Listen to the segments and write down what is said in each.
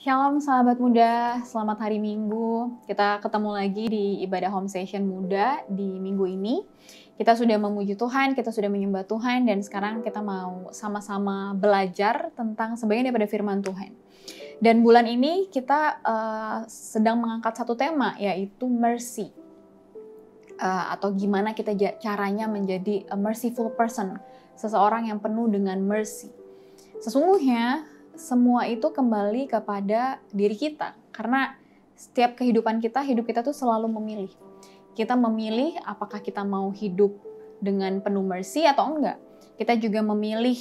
Shalom sahabat muda, selamat hari Minggu. Kita ketemu lagi di ibadah home session muda di minggu ini. Kita sudah memuji Tuhan, kita sudah menyembah Tuhan, dan sekarang kita mau sama-sama belajar tentang sebagian daripada firman Tuhan. Dan bulan ini kita sedang mengangkat satu tema, yaitu mercy. Atau gimana kita caranya menjadi a merciful person, seseorang yang penuh dengan mercy. Sesungguhnya semua itu kembali kepada diri kita, karena setiap kehidupan kita, hidup kita tuh selalu memilih. Kita memilih apakah kita mau hidup dengan penuh mercy atau enggak. Kita juga memilih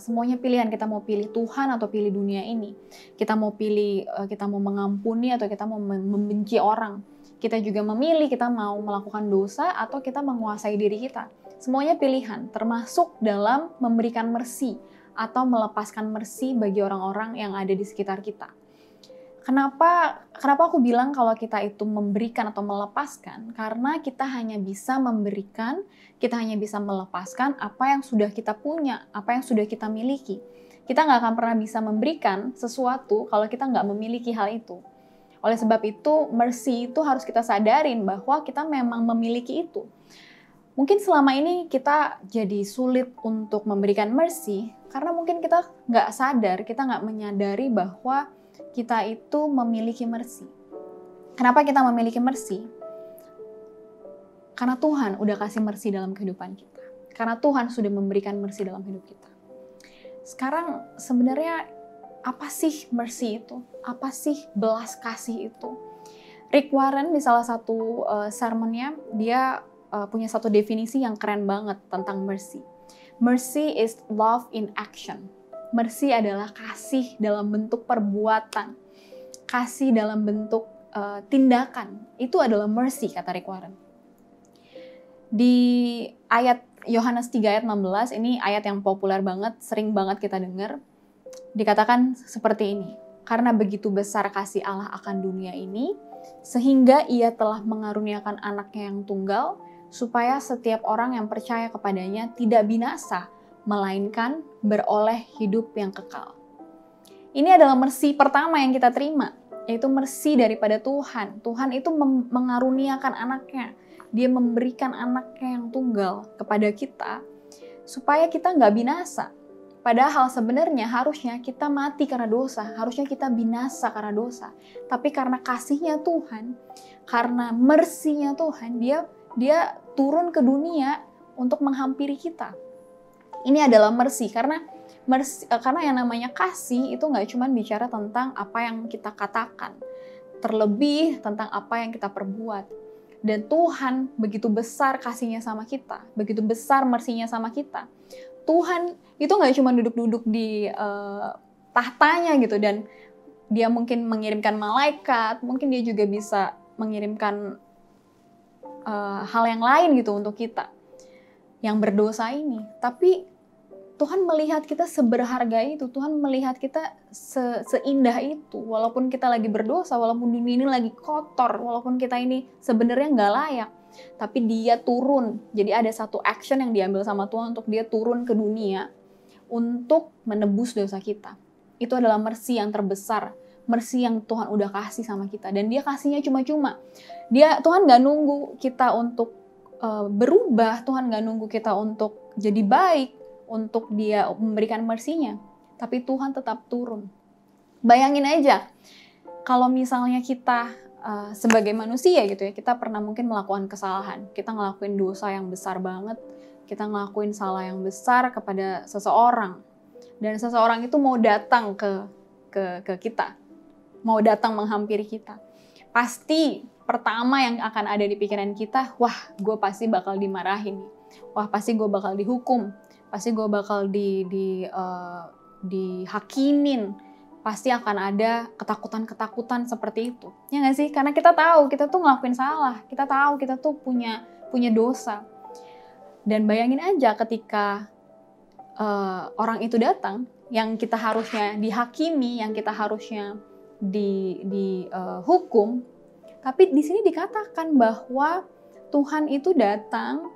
semuanya pilihan. Kita mau pilih Tuhan atau pilih dunia ini. Kita mau pilih, kita mau mengampuni atau kita mau membenci orang. Kita juga memilih kita mau melakukan dosa atau kita menguasai diri kita. Semuanya pilihan, termasuk dalam memberikan mercy atau melepaskan mercy bagi orang-orang yang ada di sekitar kita. Kenapa aku bilang kalau kita itu memberikan atau melepaskan? Karena kita hanya bisa memberikan, kita hanya bisa melepaskan apa yang sudah kita punya, apa yang sudah kita miliki. Kita nggak akan pernah bisa memberikan sesuatu kalau kita nggak memiliki hal itu. Oleh sebab itu, mercy itu harus kita sadarin bahwa kita memang memiliki itu. Mungkin selama ini kita jadi sulit untuk memberikan mercy, karena mungkin kita nggak sadar, kita nggak menyadari bahwa kita itu memiliki mercy. Kenapa kita memiliki mercy? Karena Tuhan udah kasih mercy dalam kehidupan kita. Karena Tuhan sudah memberikan mercy dalam hidup kita. Sekarang sebenarnya apa sih mercy itu? Apa sih belas kasih itu? Rick Warren di salah satu sermonnya, dia punya satu definisi yang keren banget tentang mercy. Mercy is love in action. Mercy adalah kasih dalam bentuk perbuatan. Kasih dalam bentuk tindakan. Itu adalah mercy, kata Rick Warren. Di ayat Yohanes 3 ayat 16, ini ayat yang populer banget, sering banget kita dengar. Dikatakan seperti ini. Karena begitu besar kasih Allah akan dunia ini, sehingga ia telah mengaruniakan anaknya yang tunggal, supaya setiap orang yang percaya kepadanya tidak binasa, melainkan beroleh hidup yang kekal. Ini adalah mercy pertama yang kita terima, yaitu mercy daripada Tuhan. Tuhan itu mengaruniakan anaknya. Dia memberikan anaknya yang tunggal kepada kita, supaya kita nggak binasa. Padahal sebenarnya harusnya kita mati karena dosa, harusnya kita binasa karena dosa. Tapi karena kasihnya Tuhan, karena mercy-nya Tuhan, dia turun ke dunia untuk menghampiri kita. Ini adalah mercy, karena yang namanya kasih itu nggak cuma bicara tentang apa yang kita katakan, terlebih tentang apa yang kita perbuat. Dan Tuhan begitu besar kasihnya sama kita, begitu besar mercy-nya sama kita. Tuhan itu nggak cuma duduk-duduk di tahtanya gitu, dan dia mungkin mengirimkan malaikat, mungkin dia juga bisa mengirimkan hal yang lain gitu untuk kita yang berdosa ini. Tapi Tuhan melihat kita seberharga itu, Tuhan melihat kita seindah itu, walaupun kita lagi berdosa, walaupun dunia ini lagi kotor, walaupun kita ini sebenarnya nggak layak, tapi dia turun. Jadi ada satu action yang diambil sama Tuhan untuk dia turun ke dunia untuk menebus dosa kita. Itu adalah mercy yang terbesar, mercy yang Tuhan udah kasih sama kita, dan dia kasihnya cuma-cuma. Tuhan nggak nunggu kita untuk berubah, Tuhan nggak nunggu kita untuk jadi baik, untuk dia memberikan mercy-nya, tapi Tuhan tetap turun. Bayangin aja, kalau misalnya kita sebagai manusia gitu ya, kita pernah mungkin melakukan kesalahan, kita ngelakuin dosa yang besar banget, kita ngelakuin salah yang besar kepada seseorang, dan seseorang itu mau datang ke kita, mau datang menghampiri kita. Pasti pertama yang akan ada di pikiran kita, wah gue pasti bakal dimarahin, wah pasti gue bakal dihukum, pasti gue bakal dihakimin, pasti akan ada ketakutan-ketakutan seperti itu. Ya nggak sih? Karena kita tahu kita tuh ngelakuin salah, kita tahu kita tuh punya dosa. Dan bayangin aja ketika orang itu datang, yang kita harusnya dihakimi, yang kita harusnya dihukum, tapi di sini dikatakan bahwa Tuhan itu datang,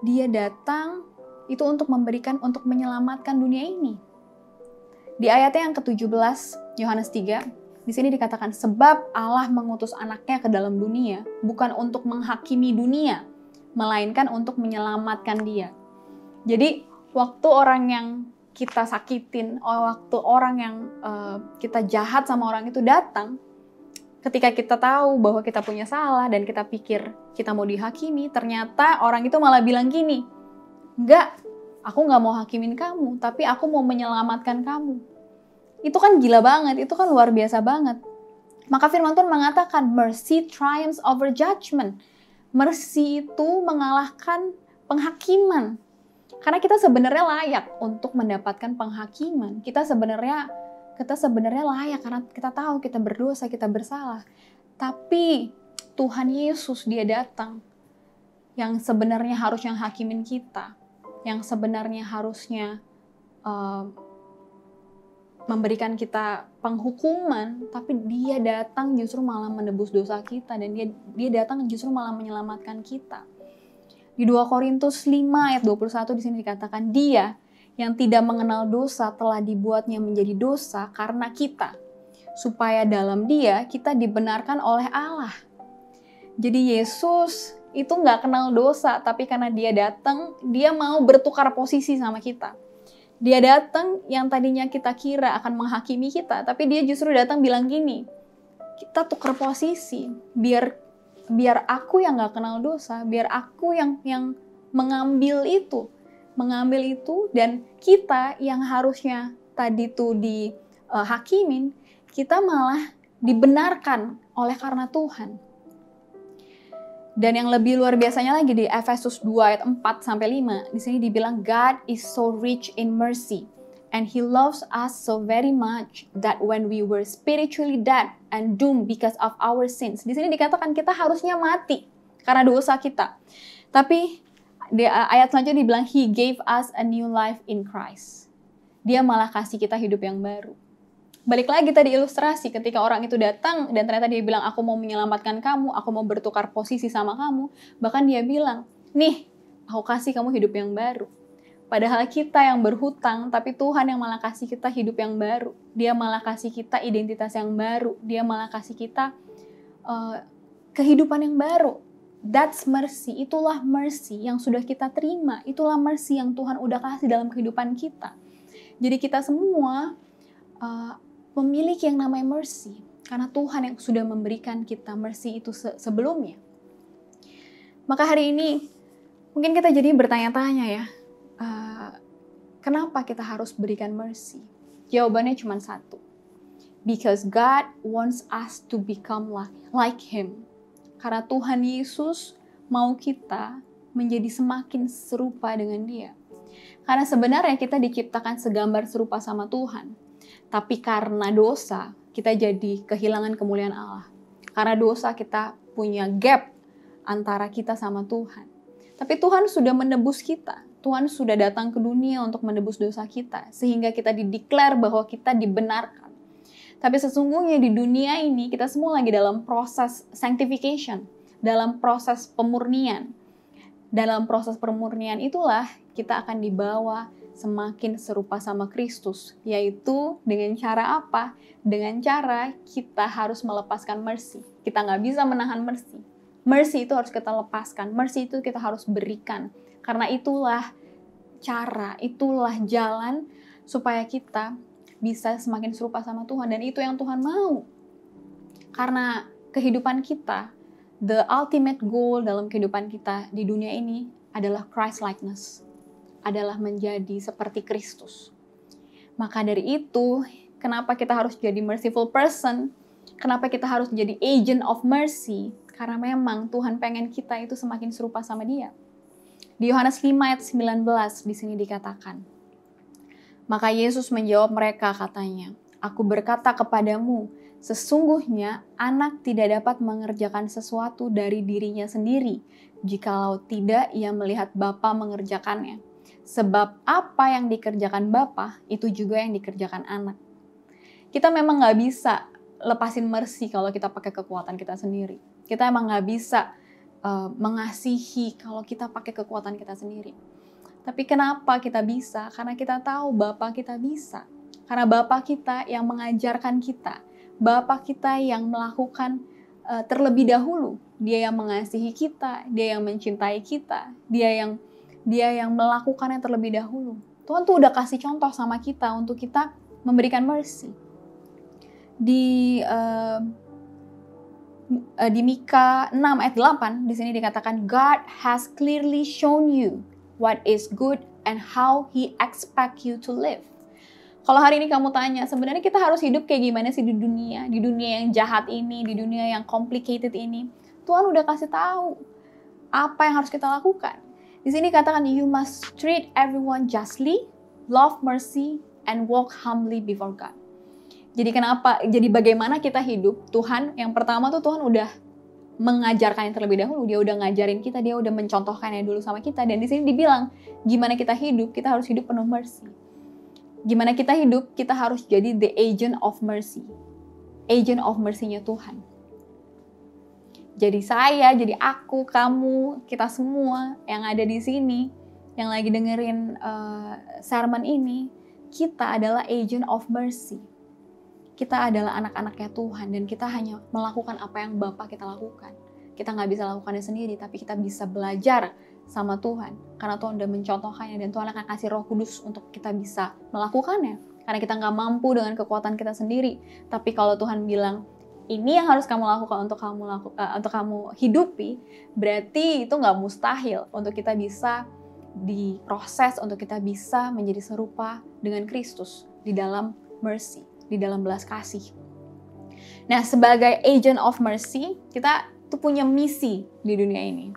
dia datang itu untuk memberikan, untuk menyelamatkan dunia ini. Di ayatnya yang ke-17, Yohanes 3, di sini dikatakan, sebab Allah mengutus anaknya ke dalam dunia, bukan untuk menghakimi dunia, melainkan untuk menyelamatkan dia. Jadi, waktu orang yang kita sakitin, waktu orang yang kita jahat sama orang itu datang, ketika kita tahu bahwa kita punya salah dan kita pikir kita mau dihakimi, ternyata orang itu malah bilang gini, enggak, aku nggak mau hakimin kamu, tapi aku mau menyelamatkan kamu. Itu kan gila banget, itu kan luar biasa banget. Maka firman Tuhan mengatakan, mercy triumphs over judgment. Mercy itu mengalahkan penghakiman. Karena kita sebenarnya layak untuk mendapatkan penghakiman. Kita sebenarnya layak karena kita tahu kita berdosa, kita bersalah. Tapi Tuhan Yesus dia datang yang sebenarnya harusnya hakimin kita. Yang sebenarnya harusnya memberikan kita penghukuman, tapi dia datang justru malah menebus dosa kita, dan dia datang justru malah menyelamatkan kita. Di 2 Korintus 5 ayat 21 di sini dikatakan, dia yang tidak mengenal dosa telah dibuatnya menjadi dosa karena kita, supaya dalam dia kita dibenarkan oleh Allah. Jadi Yesus itu nggak kenal dosa, tapi karena dia datang, dia mau bertukar posisi sama kita. Dia datang yang tadinya kita kira akan menghakimi kita, tapi dia justru datang bilang gini, kita tukar posisi, biar aku yang nggak kenal dosa, biar aku yang mengambil itu, dan kita yang harusnya tadi tuh dihakimin, kita malah dibenarkan oleh karena Tuhan. Dan yang lebih luar biasanya lagi di Efesus 2 ayat 4-5, di sini dibilang God is so rich in mercy and he loves us so very much that when we were spiritually dead and doomed because of our sins. Di sini dikatakan kita harusnya mati karena dosa kita. Tapi di ayat selanjutnya dibilang he gave us a new life in Christ. Dia malah kasih kita hidup yang baru. Balik lagi tadi ilustrasi, ketika orang itu datang dan ternyata dia bilang, aku mau menyelamatkan kamu, aku mau bertukar posisi sama kamu. Bahkan dia bilang, nih, aku kasih kamu hidup yang baru. Padahal kita yang berhutang, tapi Tuhan yang malah kasih kita hidup yang baru. Dia malah kasih kita identitas yang baru. Dia malah kasih kita kehidupan yang baru. That's mercy. Itulah mercy yang sudah kita terima. Itulah mercy yang Tuhan udah kasih dalam kehidupan kita. Jadi kita semua memiliki yang namanya mercy, karena Tuhan yang sudah memberikan kita mercy itu sebelumnya. Maka hari ini mungkin kita jadi bertanya-tanya ya, kenapa kita harus berikan mercy? Jawabannya cuma satu, because God wants us to become like Him. Karena Tuhan Yesus mau kita menjadi semakin serupa dengan Dia. Karena sebenarnya kita diciptakan segambar serupa sama Tuhan. Tapi karena dosa, kita jadi kehilangan kemuliaan Allah. Karena dosa kita punya gap antara kita sama Tuhan. Tapi Tuhan sudah menebus kita. Tuhan sudah datang ke dunia untuk menebus dosa kita. Sehingga kita dideklar bahwa kita dibenarkan. Tapi sesungguhnya di dunia ini kita semua lagi dalam proses sanctification. Dalam proses pemurnian. Dalam proses pemurnian itulah kita akan dibawa semakin serupa sama Kristus, yaitu dengan cara apa? Dengan cara kita harus melepaskan mercy. Kita nggak bisa menahan mercy. Mercy itu harus kita lepaskan. Mercy itu kita harus berikan. Karena itulah cara, itulah jalan supaya kita bisa semakin serupa sama Tuhan. Dan itu yang Tuhan mau. Karena kehidupan kita, the ultimate goal dalam kehidupan kita di dunia ini adalah Christ-likeness. Adalah menjadi seperti Kristus. Maka dari itu, kenapa kita harus jadi merciful person? Kenapa kita harus jadi agent of mercy? Karena memang Tuhan pengen kita itu semakin serupa sama Dia. Di Yohanes 5 ayat 19 di sini dikatakan, maka Yesus menjawab mereka katanya, aku berkata kepadamu, sesungguhnya anak tidak dapat mengerjakan sesuatu dari dirinya sendiri, jikalau tidak ia melihat Bapa mengerjakannya. Sebab apa yang dikerjakan Bapa, itu juga yang dikerjakan anak. Kita memang nggak bisa lepasin mercy kalau kita pakai kekuatan kita sendiri. Kita emang nggak bisa mengasihi kalau kita pakai kekuatan kita sendiri. Tapi kenapa kita bisa? Karena kita tahu Bapa kita bisa. Karena Bapa kita yang mengajarkan kita, Bapa kita yang melakukan terlebih dahulu. Dia yang mengasihi kita, dia yang mencintai kita, dia yang melakukan yang terlebih dahulu. Tuhan tuh udah kasih contoh sama kita untuk kita memberikan mercy. Di Mika 6 ayat 8 di sini dikatakan God has clearly shown you what is good and how he expect you to live. Kalau hari ini kamu tanya, sebenarnya kita harus hidup kayak gimana sih di dunia yang jahat ini, di dunia yang complicated ini. Tuhan udah kasih tahu apa yang harus kita lakukan. Di sini katakan, you must treat everyone justly, love mercy, and walk humbly before God. Jadi bagaimana kita hidup? Tuhan, yang pertama tuh Tuhan udah mengajarkan yang terlebih dahulu. Dia udah ngajarin kita, dia udah mencontohkannya dulu sama kita. Dan di sini dibilang, gimana kita hidup? Kita harus hidup penuh mercy. Gimana kita hidup? Kita harus jadi the agent of mercy. Agent of mercy-nya Tuhan. Jadi saya, jadi aku, kamu, kita semua yang ada di sini, yang lagi dengerin sermon ini, kita adalah agent of mercy. Kita adalah anak-anaknya Tuhan dan kita hanya melakukan apa yang Bapa kita lakukan. Kita nggak bisa lakukannya sendiri, tapi kita bisa belajar sama Tuhan. Karena Tuhan udah mencontohkannya dan Tuhan akan kasih Roh Kudus untuk kita bisa melakukannya. Karena kita nggak mampu dengan kekuatan kita sendiri. Tapi kalau Tuhan bilang, ini yang harus kamu lakukan untuk kamu hidupi, berarti itu nggak mustahil untuk kita bisa diproses, untuk kita bisa menjadi serupa dengan Kristus di dalam mercy, di dalam belas kasih. Nah, sebagai agent of mercy, kita tuh punya misi di dunia ini.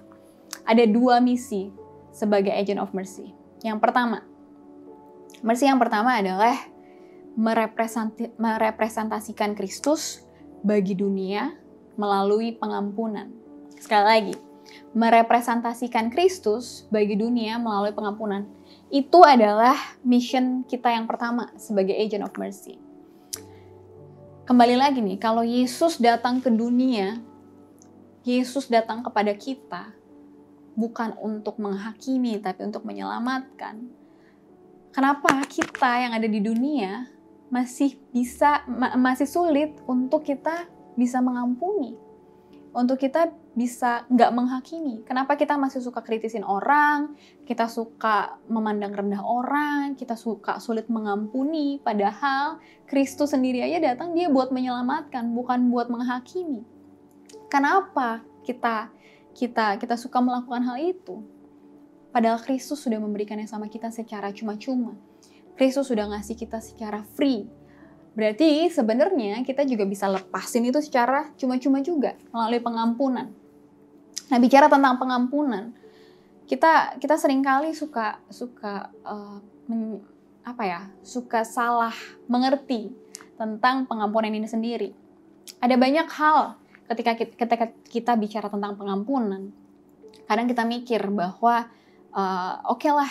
Ada 2 misi sebagai agent of mercy. Yang pertama, mercy yang pertama adalah merepresentasikan Kristus bagi dunia melalui pengampunan. Sekali lagi, merepresentasikan Kristus bagi dunia melalui pengampunan. Itu adalah mission kita yang pertama sebagai agent of mercy. Kembali lagi nih, kalau Yesus datang ke dunia, Yesus datang kepada kita bukan untuk menghakimi, tapi untuk menyelamatkan. Kenapa kita yang ada di dunia masih sulit untuk kita bisa mengampuni, untuk kita bisa nggak menghakimi? Kenapa kita masih suka kritisin orang, kita suka memandang rendah orang, kita suka sulit mengampuni, padahal Kristus sendiri aja datang, dia buat menyelamatkan, bukan buat menghakimi. Kenapa kita suka melakukan hal itu? Padahal Kristus sudah memberikannya sama kita secara cuma-cuma. Kristus sudah ngasih kita secara free. Berarti sebenarnya kita juga bisa lepasin itu secara cuma-cuma juga melalui pengampunan. Nah, bicara tentang pengampunan, kita seringkali suka salah mengerti tentang pengampunan ini sendiri. Ada banyak hal ketika kita bicara tentang pengampunan. Kadang kita mikir bahwa oke lah,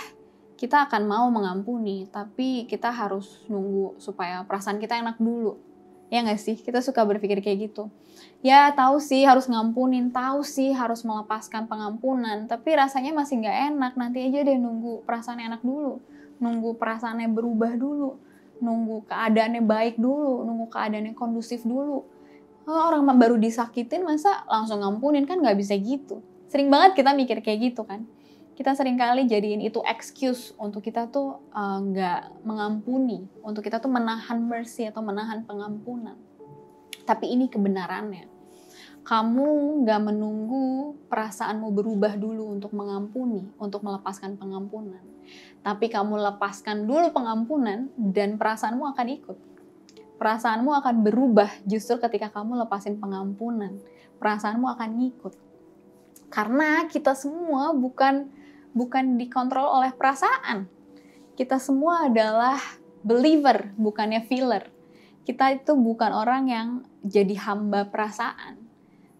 kita akan mau mengampuni, tapi kita harus nunggu supaya perasaan kita enak dulu. Ya nggak sih? Kita suka berpikir kayak gitu. Ya tahu sih harus ngampunin, tahu sih harus melepaskan pengampunan, tapi rasanya masih nggak enak. Nanti aja deh nunggu perasaan enak dulu, nunggu perasaannya berubah dulu, nunggu keadaannya baik dulu, nunggu keadaannya kondusif dulu. Orang baru disakitin masa langsung ngampunin, kan nggak bisa gitu. Sering banget kita mikir kayak gitu kan. Kita seringkali jadiin itu excuse untuk kita tuh nggak mengampuni, untuk kita tuh menahan mercy atau menahan pengampunan. Tapi ini kebenarannya. Kamu nggak menunggu perasaanmu berubah dulu untuk mengampuni, untuk melepaskan pengampunan. Tapi kamu lepaskan dulu pengampunan dan perasaanmu akan ikut. Perasaanmu akan berubah justru ketika kamu lepasin pengampunan. Perasaanmu akan ngikut. Karena kita semua bukan dikontrol oleh perasaan. Kita semua adalah believer, bukannya feeler. Kita itu bukan orang yang jadi hamba perasaan.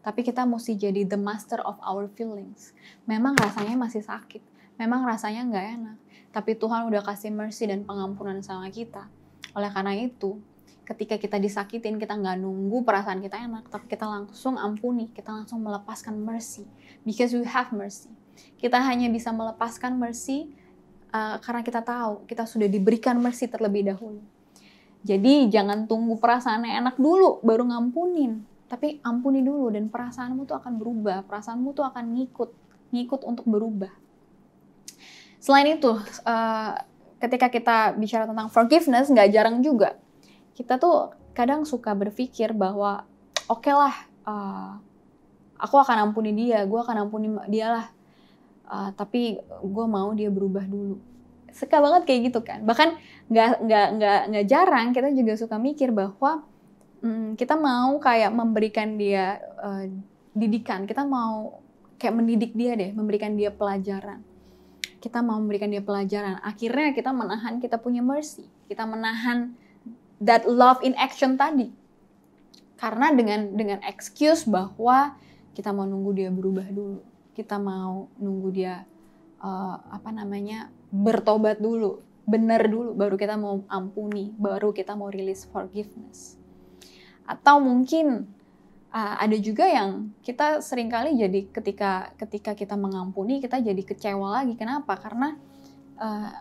Tapi kita mesti jadi the master of our feelings. Memang rasanya masih sakit. Memang rasanya nggak enak. Tapi Tuhan udah kasih mercy dan pengampunan sama kita. Oleh karena itu, ketika kita disakitin, kita nggak nunggu perasaan kita enak, tapi kita langsung ampuni, kita langsung melepaskan mercy. Because we have mercy. Kita hanya bisa melepaskan mercy karena kita tahu kita sudah diberikan mercy terlebih dahulu. Jadi jangan tunggu perasaannya enak dulu baru ngampunin. Tapi ampuni dulu dan perasaanmu tuh akan berubah. Perasaanmu tuh akan ngikut untuk berubah. Selain itu, ketika kita bicara tentang forgiveness, nggak jarang juga kita tuh kadang suka berpikir bahwa oke lah, aku akan ampuni dia, gue akan ampuni dia lah, tapi gue mau dia berubah dulu. Suka banget kayak gitu kan. Bahkan nggak jarang kita juga suka mikir bahwa kita mau kayak memberikan dia didikan, kita mau kayak mendidik dia deh, memberikan dia pelajaran. Kita mau memberikan dia pelajaran. Akhirnya kita menahan kita punya mercy. Kita menahan that love in action tadi. Karena dengan excuse bahwa kita mau nunggu dia berubah dulu. Kita mau nunggu dia bertobat dulu, benar dulu, baru kita mau ampuni, baru kita mau release forgiveness. Atau mungkin ada juga yang kita seringkali jadi ketika kita mengampuni, kita jadi kecewa lagi. Kenapa? Karena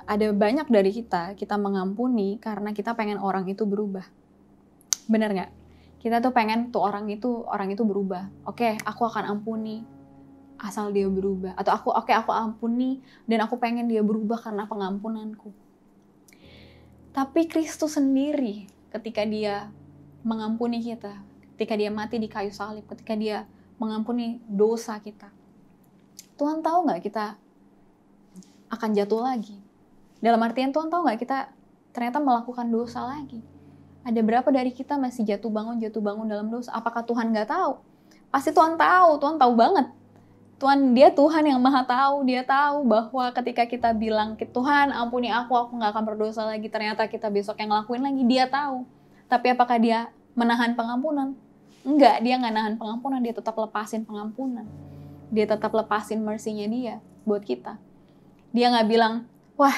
ada banyak dari kita mengampuni karena kita pengen orang itu berubah. Bener nggak? Kita tuh pengen tuh orang itu berubah. Oke, aku akan ampuni asal dia berubah. Atau aku ampuni dan aku pengen dia berubah karena pengampunanku. Tapi Kristus sendiri ketika dia mengampuni kita, ketika dia mati di kayu salib, ketika dia mengampuni dosa kita, Tuhan tahu nggak kita akan jatuh lagi? Dalam artian Tuhan tahu nggak kita ternyata melakukan dosa lagi? Ada berapa dari kita masih jatuh bangun dalam dosa? Apakah Tuhan nggak tahu? Pasti Tuhan tahu banget. Dia Tuhan yang maha tahu, dia tahu bahwa ketika kita bilang, Tuhan ampuni aku nggak akan berdosa lagi, ternyata kita besok yang ngelakuin lagi, dia tahu. Tapi apakah dia menahan pengampunan? Enggak, dia nggak nahan pengampunan, dia tetap lepasin pengampunan. Dia tetap lepasin mercy-nya dia buat kita. Dia nggak bilang, wah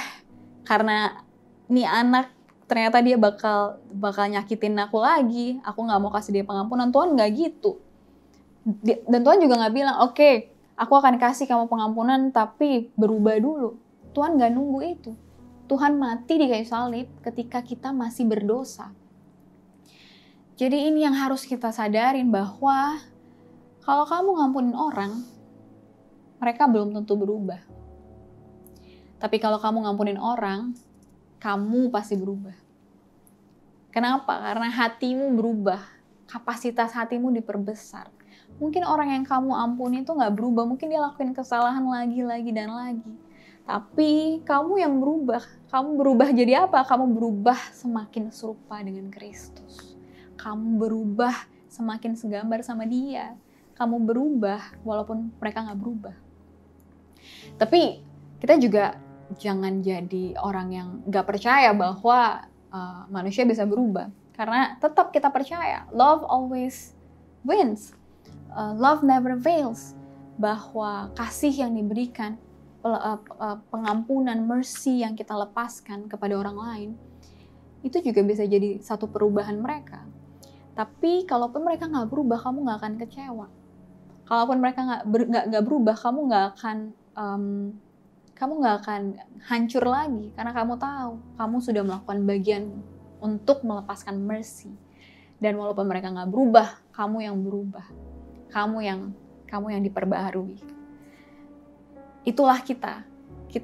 karena nih anak ternyata dia bakal nyakitin aku lagi, aku nggak mau kasih dia pengampunan. Tuhan nggak gitu. Dan Tuhan juga nggak bilang, oke, aku akan kasih kamu pengampunan tapi berubah dulu. Tuhan nggak nunggu itu. Tuhan mati di kayu salib ketika kita masih berdosa. Jadi ini yang harus kita sadarin bahwa kalau kamu ngampunin orang, mereka belum tentu berubah. Tapi kalau kamu ngampunin orang, kamu pasti berubah. Kenapa? Karena hatimu berubah, kapasitas hatimu diperbesar. Mungkin orang yang kamu ampuni itu nggak berubah, mungkin dia lakuin kesalahan lagi dan lagi. Tapi kamu yang berubah. Kamu berubah jadi apa? Kamu berubah semakin serupa dengan Kristus. Kamu berubah semakin segambar sama dia. Kamu berubah walaupun mereka nggak berubah. Tapi kita juga jangan jadi orang yang nggak percaya bahwa manusia bisa berubah. Karena tetap kita percaya, love always wins. Love never fails. Bahwa kasih yang diberikan, pengampunan, mercy yang kita lepaskan kepada orang lain, itu juga bisa jadi satu perubahan mereka. Tapi kalaupun mereka nggak berubah, kamu nggak akan kecewa. Kalaupun mereka nggak berubah, kamu nggak akan hancur lagi, karena kamu tahu kamu sudah melakukan bagian untuk melepaskan mercy. Dan walaupun mereka nggak berubah, kamu yang berubah, kamu yang diperbaharui. Itulah kita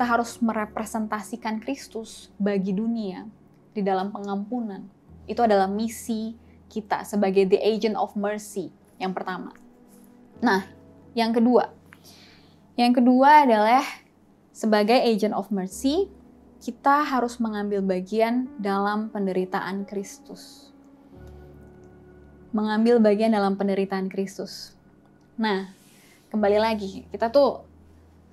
harus merepresentasikan Kristus bagi dunia di dalam pengampunan. Itu adalah misi kita sebagai the agent of mercy yang pertama. Nah, yang kedua adalah sebagai agent of mercy, kita harus mengambil bagian dalam penderitaan Kristus. Mengambil bagian dalam penderitaan Kristus. Nah, kembali lagi, kita tuh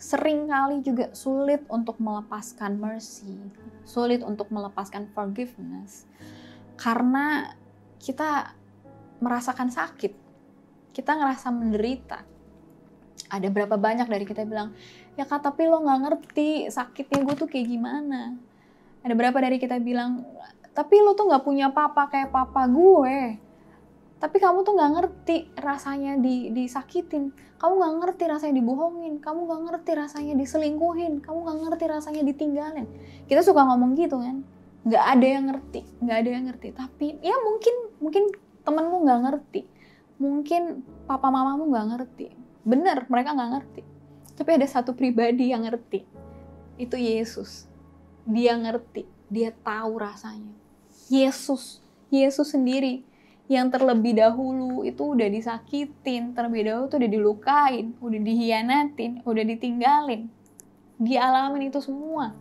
sering kali juga sulit untuk melepaskan mercy, sulit untuk melepaskan forgiveness, karena kita merasakan sakit, kita ngerasa menderita. Ada berapa banyak dari kita bilang, ya Kak, tapi lo gak ngerti sakitnya gue tuh kayak gimana. Ada berapa dari kita bilang, tapi lo tuh gak punya papa kayak papa gue. Tapi kamu tuh gak ngerti rasanya disakitin. Kamu gak ngerti rasanya dibohongin. Kamu gak ngerti rasanya diselingkuhin. Kamu gak ngerti rasanya ditinggalin. Kita suka ngomong gitu kan. Nggak ada yang ngerti, nggak ada yang ngerti. Tapi ya mungkin temenmu nggak ngerti, mungkin papa mamamu nggak ngerti. Bener, mereka nggak ngerti. Tapi ada satu pribadi yang ngerti, itu Yesus. Dia ngerti, dia tahu rasanya. Yesus sendiri yang terlebih dahulu itu udah disakitin, terlebih dahulu tuh udah dilukain, udah dihianatin, udah ditinggalin. Dia alamin itu semua.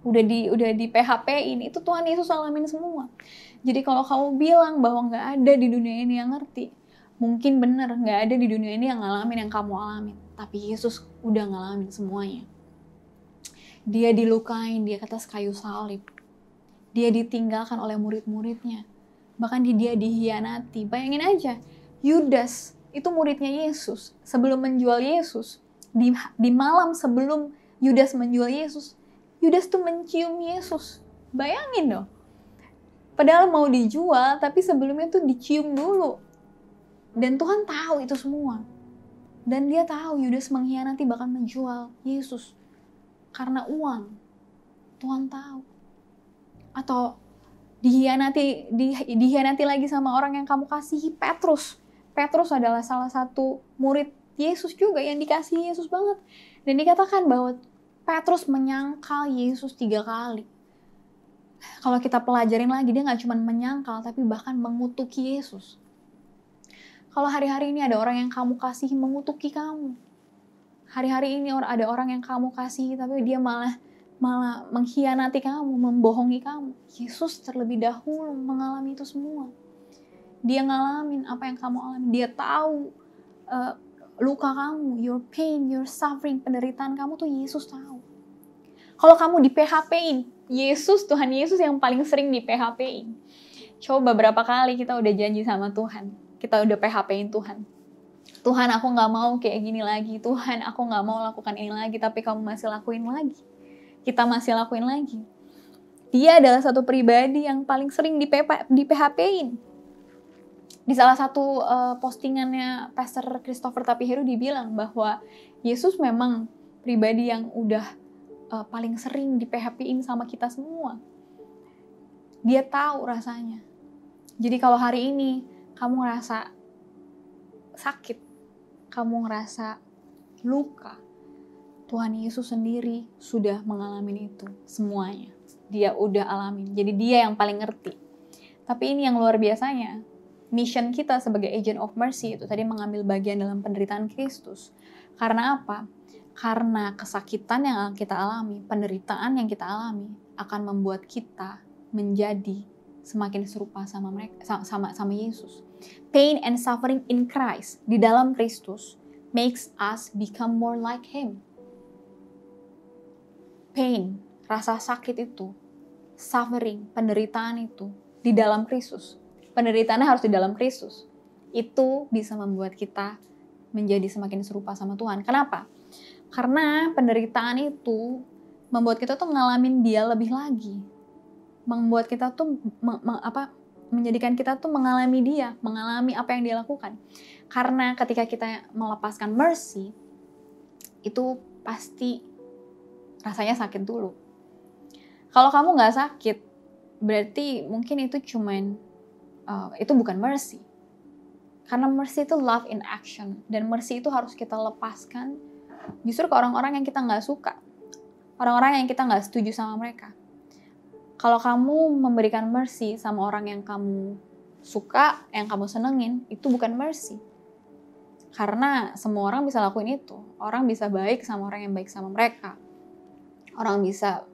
Udah di PHP-in, itu Tuhan Yesus alamin semua. Jadi kalau kamu bilang bahwa nggak ada di dunia ini yang ngerti, mungkin bener nggak ada di dunia ini yang ngalamin yang kamu alamin. Tapi Yesus udah ngalamin semuanya. Dia dilukain di atas kayu salib. Dia ditinggalkan oleh murid-muridnya. Bahkan dia dihianati. Bayangin aja, Yudas itu muridnya Yesus. Sebelum menjual Yesus, di malam sebelum Yudas menjual Yesus, Yudas tuh mencium Yesus. Bayangin dong. Padahal mau dijual, tapi sebelumnya tuh dicium dulu. Dan Tuhan tahu itu semua. Dan dia tahu Yudas mengkhianati bahkan menjual Yesus. Karena uang. Tuhan tahu. Atau dihianati lagi sama orang yang kamu kasihi, Petrus. Petrus adalah salah satu murid Yesus juga yang dikasihi Yesus banget. Dan dikatakan bahwa Petrus menyangkal Yesus 3 kali. Kalau kita pelajarin lagi, dia gak cuma menyangkal, tapi bahkan mengutuki Yesus. Kalau hari-hari ini ada orang yang kamu kasihi mengutuki kamu. Hari-hari ini ada orang yang kamu kasihi, tapi dia malah mengkhianati kamu, membohongi kamu. Yesus terlebih dahulu mengalami itu semua. Dia ngalamin apa yang kamu alami. Dia tahu luka kamu, your pain, your suffering, penderitaan kamu tuh Yesus tahu. Kalau kamu di PHP-in, Tuhan Yesus yang paling sering di PHP-in. Coba berapa kali kita udah janji sama Tuhan, kita udah PHP-in Tuhan. Tuhan, aku gak mau kayak gini lagi. Tuhan, aku gak mau lakukan ini lagi, tapi kamu masih lakuin lagi. Kita masih lakuin lagi. Dia adalah satu pribadi yang paling sering di PHP-in. Di salah satu postingannya Pastor Christopher Tapiheru dibilang bahwa Yesus memang pribadi yang udah paling sering di PHP-in sama kita semua. Dia tahu rasanya. Jadi kalau hari ini kamu ngerasa sakit, kamu ngerasa luka, Tuhan Yesus sendiri sudah mengalami itu semuanya. Dia udah alamin. Jadi dia yang paling ngerti. Tapi ini yang luar biasanya. Mission kita sebagai agent of mercy itu tadi mengambil bagian dalam penderitaan Kristus. Karena apa? Karena kesakitan yang kita alami, penderitaan yang kita alami akan membuat kita menjadi semakin serupa sama mereka, sama Yesus. Pain and suffering in Christ, di dalam Kristus, makes us become more like Him. Pain, rasa sakit itu, suffering, penderitaan itu di dalam Kristus. Penderitaannya harus di dalam Kristus. Itu bisa membuat kita menjadi semakin serupa sama Tuhan. Kenapa? Karena penderitaan itu membuat kita tuh ngalamin Dia lebih lagi. Membuat kita tuh menjadikan kita tuh mengalami Dia, mengalami apa yang Dia lakukan. Karena ketika kita melepaskan mercy, itu pasti rasanya sakit dulu. Kalau kamu nggak sakit, berarti mungkin itu cuman itu bukan mercy. Karena mercy itu love in action, dan mercy itu harus kita lepaskan justru ke orang-orang yang kita nggak suka, orang-orang yang kita nggak setuju sama mereka. Kalau kamu memberikan mercy sama orang yang kamu suka, yang kamu senengin, itu bukan mercy. Karena semua orang bisa lakuin itu. Orang bisa baik sama orang yang baik sama mereka. Orang bisa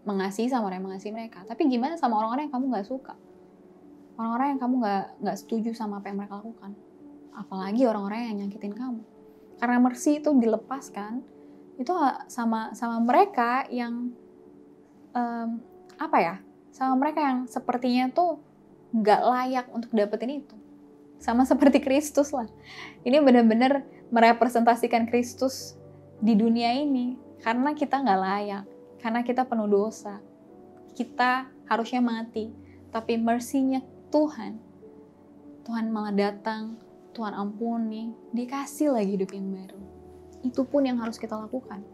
mengasihi sama orang yang mengasihi mereka. Tapi gimana sama orang-orang yang kamu nggak suka? Orang-orang yang kamu nggak setuju sama apa yang mereka lakukan. Apalagi orang-orang yang nyakitin kamu. Karena mercy itu dilepaskan, itu sama mereka yang sama mereka yang sepertinya tuh nggak layak untuk dapetin itu. Sama seperti Kristus lah. Ini benar-benar merepresentasikan Kristus di dunia ini. Karena kita nggak layak. Karena kita penuh dosa. Kita harusnya mati. Tapi mercy-nya Tuhan malah datang, Tuhan ampuni, dikasih lagi hidup yang baru. Itu pun yang harus kita lakukan.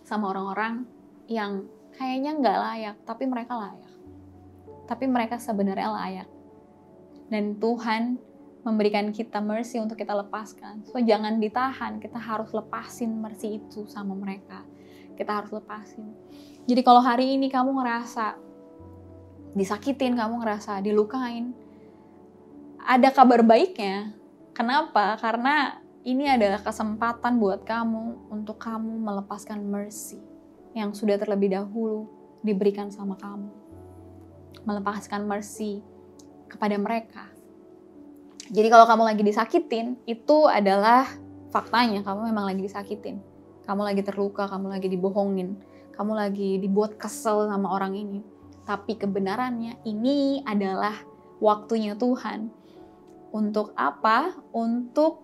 Sama orang-orang yang kayaknya nggak layak, tapi mereka layak. Tapi mereka sebenarnya layak. Dan Tuhan memberikan kita mercy untuk kita lepaskan. So jangan ditahan, kita harus lepasin mercy itu sama mereka. Kita harus lepasin. Jadi kalau hari ini kamu ngerasa disakitin, kamu ngerasa dilukain, ada kabar baiknya. Kenapa? Karena ini adalah kesempatan buat kamu untuk kamu melepaskan mercy yang sudah terlebih dahulu diberikan sama kamu. Melepaskan mercy kepada mereka. Jadi kalau kamu lagi disakitin, itu adalah faktanya, kamu memang lagi disakitin. Kamu lagi terluka, kamu lagi dibohongin, kamu lagi dibuat kesel sama orang ini. Tapi kebenarannya ini adalah waktunya Tuhan. Untuk apa? Untuk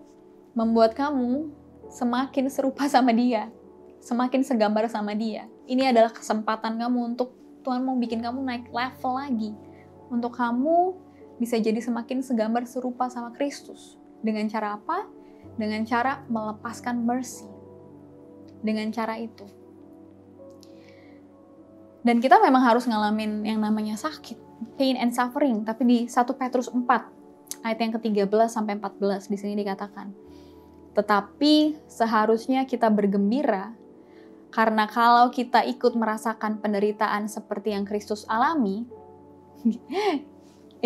membuat kamu semakin serupa sama Dia, semakin segambar sama Dia. Ini adalah kesempatan kamu untuk Tuhan mau bikin kamu naik level lagi. Untuk kamu bisa jadi semakin segambar serupa sama Kristus. Dengan cara apa? Dengan cara melepaskan mercy. Dengan cara itu. Dan kita memang harus ngalamin yang namanya sakit, pain and suffering. Tapi di 1 Petrus 4, ayat yang ke-13 sampai 14 di sini dikatakan, tetapi seharusnya kita bergembira, karena kalau kita ikut merasakan penderitaan seperti yang Kristus alami,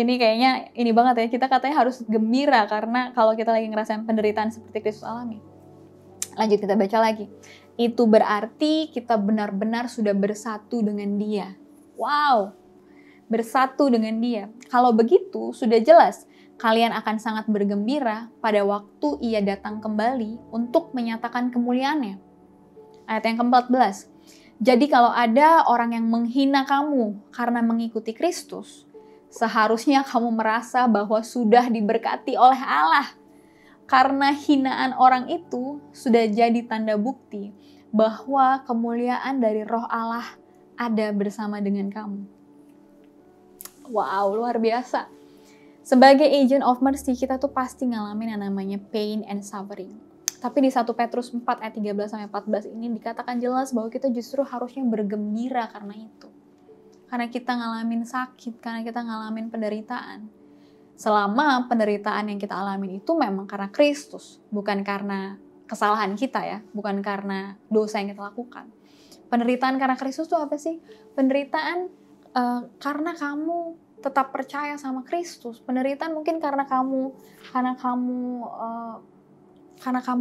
ini kayaknya ini banget ya, kita katanya harus gembira karena kalau kita lagi ngerasain penderitaan seperti Kristus alami. Lanjut kita baca lagi. Itu berarti kita benar-benar sudah bersatu dengan Dia. Wow, bersatu dengan Dia. Kalau begitu, sudah jelas kalian akan sangat bergembira pada waktu Ia datang kembali untuk menyatakan kemuliaannya. Ayat yang ke-14. Jadi kalau ada orang yang menghina kamu karena mengikuti Kristus, seharusnya kamu merasa bahwa sudah diberkati oleh Allah. Karena hinaan orang itu sudah jadi tanda bukti bahwa kemuliaan dari Roh Allah ada bersama dengan kamu. Wow, luar biasa. Sebagai agent of mercy, kita tuh pasti ngalamin yang namanya pain and suffering. Tapi di 1 Petrus 4 ayat 13-14 ini dikatakan jelas bahwa kita justru harusnya bergembira karena itu. Karena kita ngalamin sakit, karena kita ngalamin penderitaan. Selama penderitaan yang kita alamin itu memang karena Kristus, bukan karena kesalahan kita ya, bukan karena dosa yang kita lakukan. Penderitaan karena Kristus itu apa sih? Penderitaan karena kamu tetap percaya sama Kristus. Penderitaan mungkin karena kamu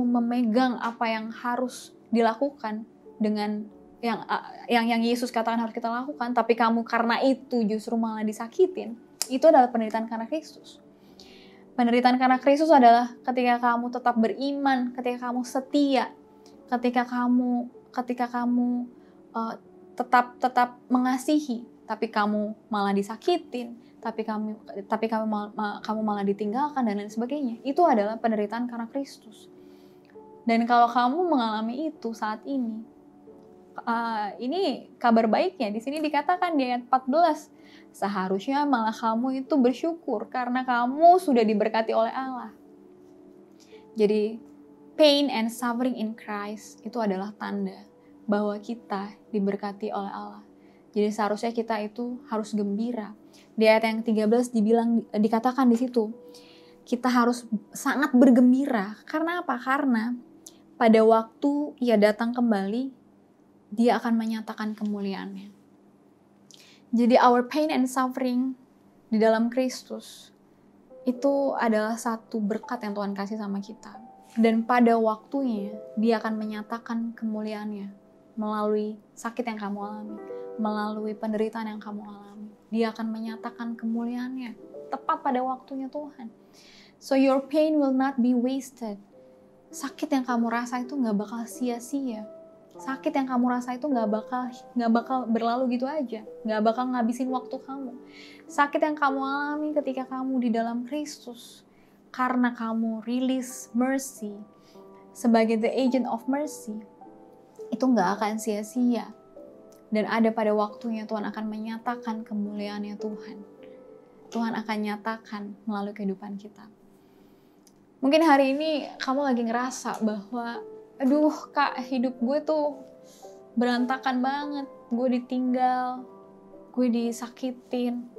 memegang apa yang harus dilakukan dengan yang Yesus katakan harus kita lakukan, tapi kamu karena itu justru malah disakitin. Itu adalah penderitaan karena Kristus. Penderitaan karena Kristus adalah ketika kamu tetap beriman, ketika kamu setia, ketika kamu tetap mengasihi, tapi kamu malah disakitin, tapi kamu malah ditinggalkan dan lain sebagainya. Itu adalah penderitaan karena Kristus. Dan kalau kamu mengalami itu saat ini kabar baiknya di sini dikatakan di ayat 14, seharusnya malah kamu itu bersyukur karena kamu sudah diberkati oleh Allah. Jadi pain and suffering in Christ itu adalah tanda bahwa kita diberkati oleh Allah. Jadi seharusnya kita itu harus gembira. Di ayat yang 13 dikatakan di situ, kita harus sangat bergembira. Karena apa? Karena pada waktu Ia datang kembali, Dia akan menyatakan kemuliaannya. Jadi our pain and suffering di dalam Kristus itu adalah satu berkat yang Tuhan kasih sama kita. Dan pada waktunya Dia akan menyatakan kemuliaannya melalui sakit yang kamu alami, melalui penderitaan yang kamu alami. Dia akan menyatakan kemuliaannya tepat pada waktunya Tuhan. So your pain will not be wasted. Sakit yang kamu rasa itu nggak bakal sia-sia. Sakit yang kamu rasa itu nggak bakal berlalu gitu aja, nggak bakal ngabisin waktu kamu. Sakit yang kamu alami ketika kamu di dalam Kristus, karena kamu release mercy sebagai the agent of mercy, itu nggak akan sia-sia. Dan ada pada waktunya Tuhan akan menyatakan kemuliaannya Tuhan. Tuhan akan nyatakan melalui kehidupan kita. Mungkin hari ini kamu lagi ngerasa bahwa aduh Kak, hidup gue tuh berantakan banget. gue ditinggal, gue disakitin,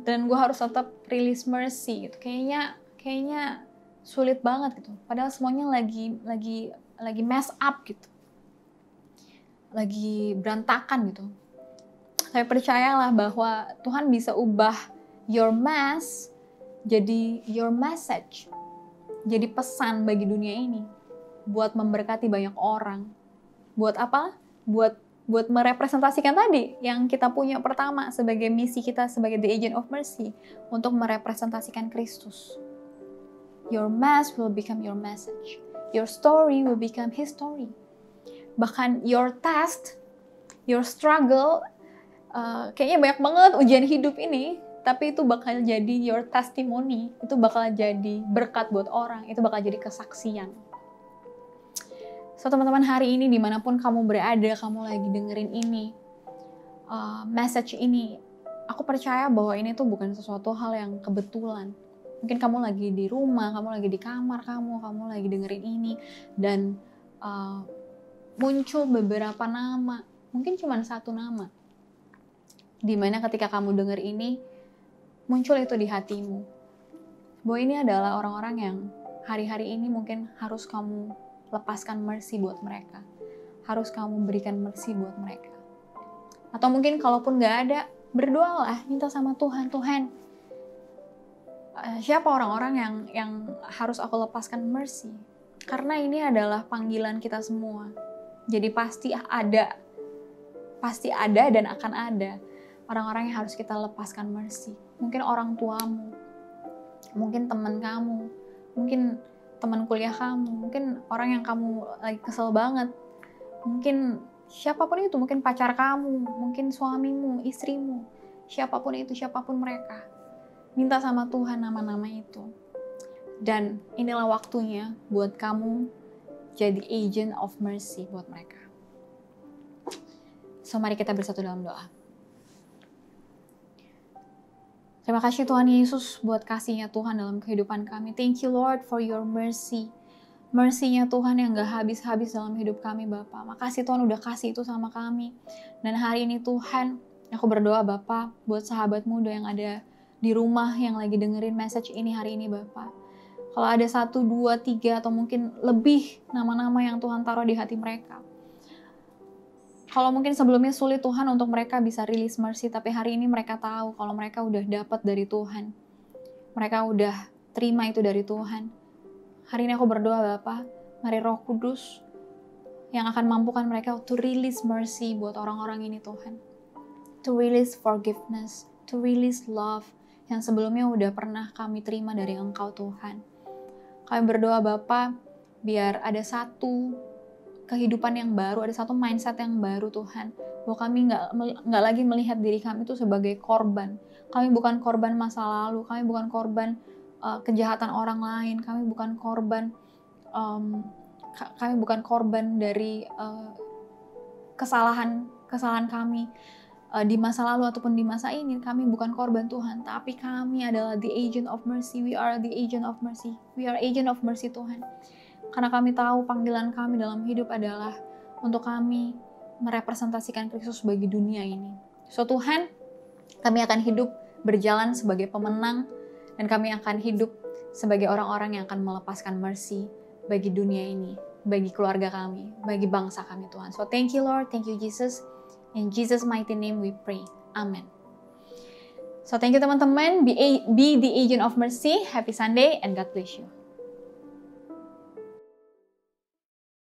dan gue harus tetap release mercy gitu. Kayaknya sulit banget gitu. Padahal semuanya lagi mess up gitu. Lagi berantakan gitu. Saya percayalah bahwa Tuhan bisa ubah your mess jadi your message. Jadi pesan bagi dunia ini. Buat memberkati banyak orang. Buat apa? Buat merepresentasikan tadi yang kita punya pertama sebagai misi kita sebagai the agent of mercy, untuk merepresentasikan Kristus. Your mess will become your message. Your story will become his story. Bahkan your test, your struggle, kayaknya banyak banget ujian hidup ini, tapi itu bakal jadi your testimony, itu bakal jadi berkat buat orang, itu bakal jadi kesaksian. So teman-teman, hari ini dimanapun kamu berada, kamu lagi dengerin ini, message ini, aku percaya bahwa ini tuh bukan sesuatu hal yang kebetulan. Mungkin kamu lagi di rumah, kamu lagi di kamar kamu lagi dengerin ini, dan muncul beberapa nama, mungkin cuma satu nama, dimana ketika kamu denger ini, muncul itu di hatimu, bahwa ini adalah orang-orang yang hari-hari ini mungkin harus kamu lepaskan mercy buat mereka. Harus kamu berikan mercy buat mereka. Atau mungkin kalaupun gak ada, berdoalah, minta sama Tuhan, siapa orang-orang yang harus aku lepaskan mercy? Karena ini adalah panggilan kita semua. Jadi pasti ada dan akan ada orang-orang yang harus kita lepaskan mercy. Mungkin orang tuamu, mungkin teman kamu, mungkin teman kuliah kamu, mungkin orang yang kamu lagi kesel banget, mungkin siapapun itu, mungkin pacar kamu, mungkin suamimu, istrimu, siapapun itu, siapapun mereka. Minta sama Tuhan nama-nama itu. Dan inilah waktunya buat kamu jadi agent of mercy buat mereka. So mari kita bersatu dalam doa. Terima kasih Tuhan Yesus buat kasih-Nya Tuhan dalam kehidupan kami. Thank you Lord for your mercy. Mercy-Nya Tuhan yang gak habis-habis dalam hidup kami Bapa. Makasih Tuhan udah kasih itu sama kami. Dan hari ini Tuhan, aku berdoa Bapa buat sahabat muda yang ada di rumah yang lagi dengerin message ini hari ini Bapa. Kalau ada 1, 2, 3 atau mungkin lebih nama-nama yang Tuhan taruh di hati mereka. Kalau mungkin sebelumnya sulit Tuhan untuk mereka bisa release mercy, tapi hari ini mereka tahu kalau mereka udah dapat dari Tuhan. Mereka udah terima itu dari Tuhan. Hari ini aku berdoa Bapa, mari Roh Kudus yang akan mampukan mereka to release mercy buat orang-orang ini Tuhan. To release forgiveness, to release love yang sebelumnya udah pernah kami terima dari Engkau Tuhan. Kami berdoa Bapa, biar ada satu kehidupan yang baru, ada satu mindset yang baru Tuhan, bahwa kami nggak lagi melihat diri kami itu sebagai korban. Kami bukan korban masa lalu, kami bukan korban kejahatan orang lain, kami bukan korban dari kesalahan kami di masa lalu ataupun di masa ini. Kami bukan korban Tuhan, tapi kami adalah the agent of mercy. We are the agent of mercy. We are agent of mercy Tuhan. Karena kami tahu panggilan kami dalam hidup adalah untuk kami merepresentasikan Kristus bagi dunia ini. So Tuhan, kami akan hidup berjalan sebagai pemenang, dan kami akan hidup sebagai orang-orang yang akan melepaskan mercy bagi dunia ini, bagi keluarga kami, bagi bangsa kami Tuhan. So thank you Lord, thank you Jesus. In Jesus mighty name we pray. Amen. So thank you teman-teman, be the agent of mercy. Happy Sunday and God bless you.